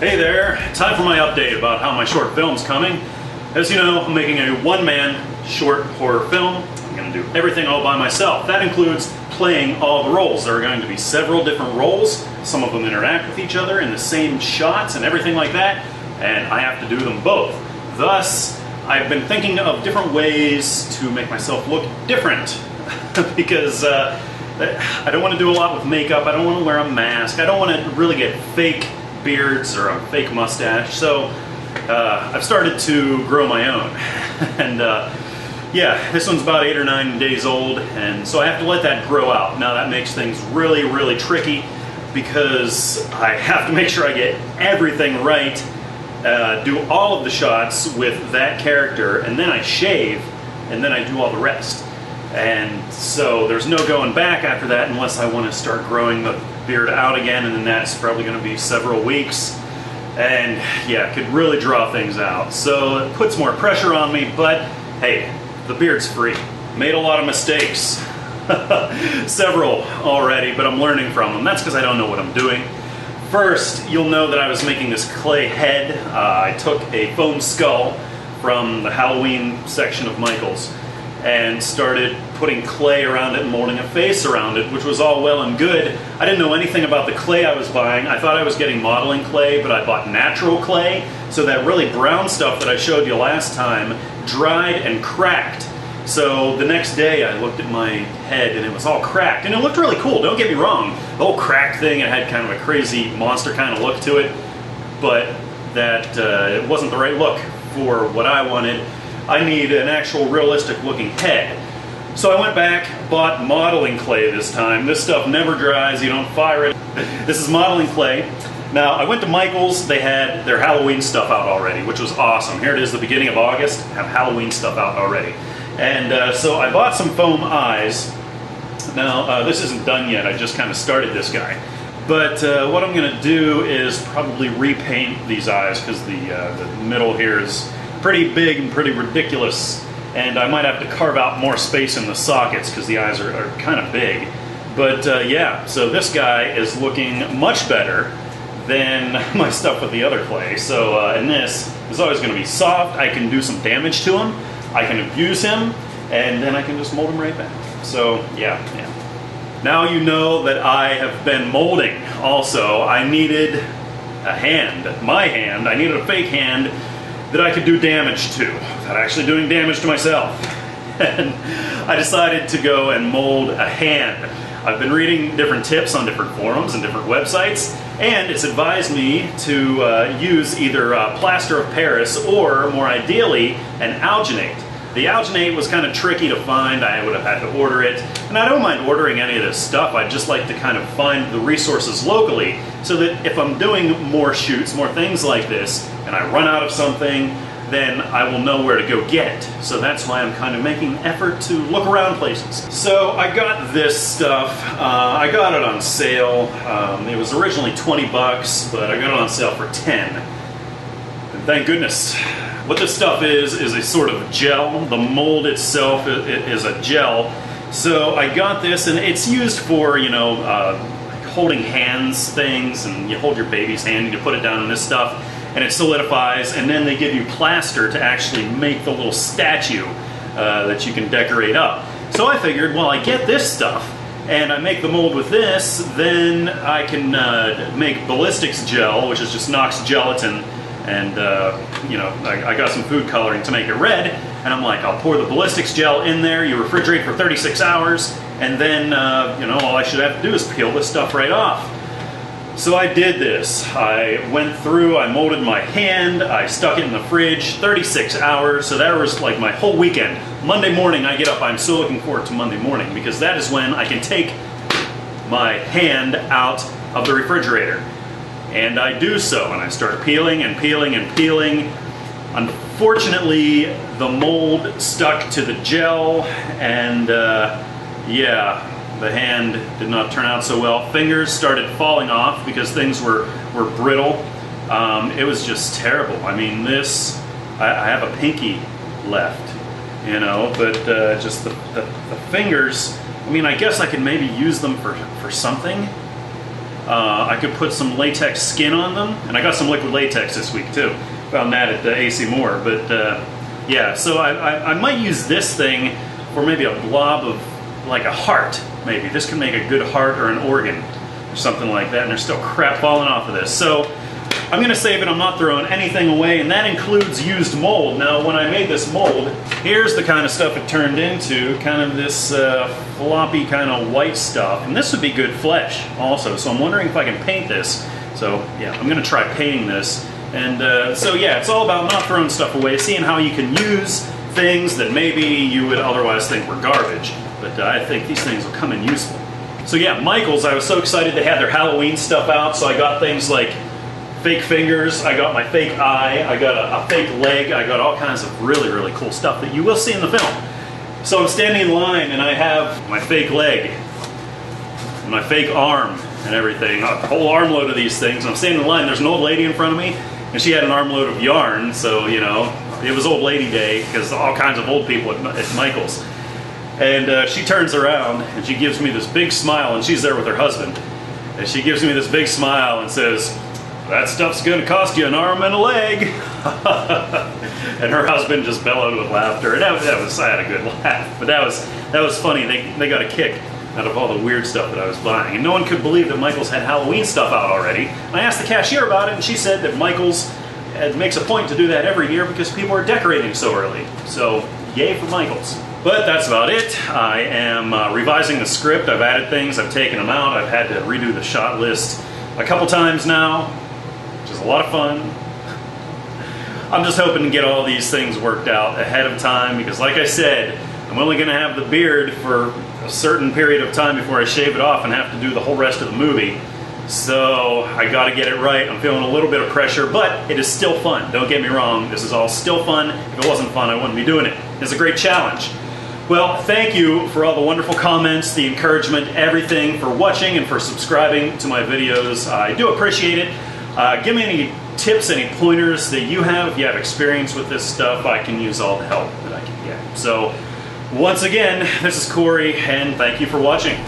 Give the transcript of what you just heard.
Hey there, time for my update about how my short film's coming. As you know, I'm making a one-man short horror film. I'm going to do everything all by myself. That includes playing all the roles. There are going to be several different roles. Some of them interact with each other in the same shots and everything like that, and I have to do them both. Thus, I've been thinking of different ways to make myself look different because I don't want to do a lot with makeup. I don't want to wear a mask. I don't want to really get fake beards or a fake mustache. So I've started to grow my own. And yeah, this one's about 8 or 9 days old, and so I have to let that grow out. Now that makes things really, really tricky because I have to make sure I get everything right, do all of the shots with that character, and then I shave, and then I do all the rest. And so there's no going back after that unless I want to start growing the beard out again, and then that's probably going to be several weeks. And yeah, it could really draw things out. So it puts more pressure on me, but hey, the beard's free. Made a lot of mistakes. Several already, but I'm learning from them. That's because I don't know what I'm doing. First, you'll know that I was making this clay head. I took a foam skull from the Halloween section of Michael's and started putting clay around it and molding a face around it, which was all well and good. I didn't know anything about the clay I was buying. I thought I was getting modeling clay, but I bought natural clay, so that really brown stuff that I showed you last time dried and cracked. So the next day I looked at my head and it was all cracked, and it looked really cool, don't get me wrong. The whole cracked thing, it had kind of a crazy monster kind of look to it, but that it wasn't the right look for what I wanted. I need an actual realistic looking head. So I went back, bought modeling clay this time. This stuff never dries, you don't fire it. This is modeling clay. Now, I went to Michael's, they had their Halloween stuff out already, which was awesome. Here it is, the beginning of August, have Halloween stuff out already. And so I bought some foam eyes. Now, this isn't done yet, I just kind of started this guy. But what I'm gonna do is probably repaint these eyes, because the middle here is pretty big and pretty ridiculous, and I might have to carve out more space in the sockets because the eyes are kind of big. But yeah, so this guy is looking much better than my stuff with the other clay. So and this is always going to be soft. I can do some damage to him, I can abuse him, and then I can just mold him right back. So yeah. Now you know that I have been molding also. I needed a hand, my hand, I needed a fake hand that I could do damage to, without actually doing damage to myself. And I decided to go and mold a hand. I've been reading different tips on different forums and different websites, and it's advised me to use either plaster of Paris or, more ideally, an alginate. The alginate was kind of tricky to find. I would have had to order it, and I don't mind ordering any of this stuff. I'd just like to kind of find the resources locally so that if I'm doing more shoots, more things like this, and I run out of something, then I will know where to go get it. So that's why I'm kind of making an effort to look around places. So I got this stuff. I got it on sale. It was originally 20 bucks, but I got it on sale for 10. And thank goodness. What this stuff is a sort of gel. The mold itself is a gel. So I got this, and it's used for, you know, holding hands things, and you hold your baby's hand and you put it down in this stuff, and it solidifies, and then they give you plaster to actually make the little statue that you can decorate up. So I figured, well, I get this stuff, and I make the mold with this, then I can make ballistics gel, which is just Knox gelatin, and you know, I got some food coloring to make it red, and I'm like, I'll pour the ballistics gel in there, you refrigerate for 36 hours, and then you know, all I should have to do is peel this stuff right off. So I did this. I went through, I molded my hand, I stuck it in the fridge, 36 hours, so that was like my whole weekend. Monday morning I get up, I'm so looking forward to Monday morning, because that is when I can take my hand out of the refrigerator. And I do so, and I start peeling and peeling and peeling. Unfortunately, the mold stuck to the gel, and yeah, the hand did not turn out so well. Fingers started falling off because things were brittle. It was just terrible. I mean, this, I have a pinky left, you know, but just the fingers, I mean, I guess I could maybe use them for something. I could put some latex skin on them, and I got some liquid latex this week too. Found that at AC Moore, but yeah, so I might use this thing for maybe a blob of, like a heart, maybe. This could make a good heart or an organ or something like that, and there's still crap falling off of this. So I'm gonna save it, I'm not throwing anything away, and that includes used mold. Now, when I made this mold, here's the kind of stuff it turned into, kind of this floppy kind of white stuff, and this would be good flesh also, so I'm wondering if I can paint this. So yeah, I'm gonna try painting this. And so yeah, it's all about not throwing stuff away, seeing how you can use things that maybe you would otherwise think were garbage, but I think these things will come in useful. So yeah, Michaels, I was so excited they had their Halloween stuff out, so I got things like fake fingers, I got my fake eye, I got a fake leg, I got all kinds of really, really cool stuff that you will see in the film. So I'm standing in line and I have my fake leg, and my fake arm and everything, a whole armload of these things. And I'm standing in line, there's an old lady in front of me, and she had an armload of yarn, so you know, it was old lady day, because all kinds of old people at Michael's. And she turns around and she gives me this big smile, and she's there with her husband. And she gives me this big smile and says, "That stuff's gonna cost you an arm and a leg." And her husband just bellowed with laughter, and that was I had a good laugh. But that was funny. They got a kick out of all the weird stuff that I was buying, and no one could believe that Michael's had Halloween stuff out already. And I asked the cashier about it, and she said that Michael's makes a point to do that every year because people are decorating so early. So yay for Michael's. But that's about it. I am revising the script. I've added things, I've taken them out, I've had to redo the shot list a couple times now, which is a lot of fun. I'm just hoping to get all these things worked out ahead of time, because like I said, I'm only going to have the beard for a certain period of time before I shave it off and have to do the whole rest of the movie. So I got to get it right. I'm feeling a little bit of pressure, but it is still fun. Don't get me wrong. This is all still fun. If it wasn't fun, I wouldn't be doing it. It's a great challenge. Well, thank you for all the wonderful comments, the encouragement, everything, for watching and for subscribing to my videos. I do appreciate it. Give me any tips, any pointers that you have. If you have experience with this stuff, I can use all the help that I can get. So once again, this is Corey, and thank you for watching.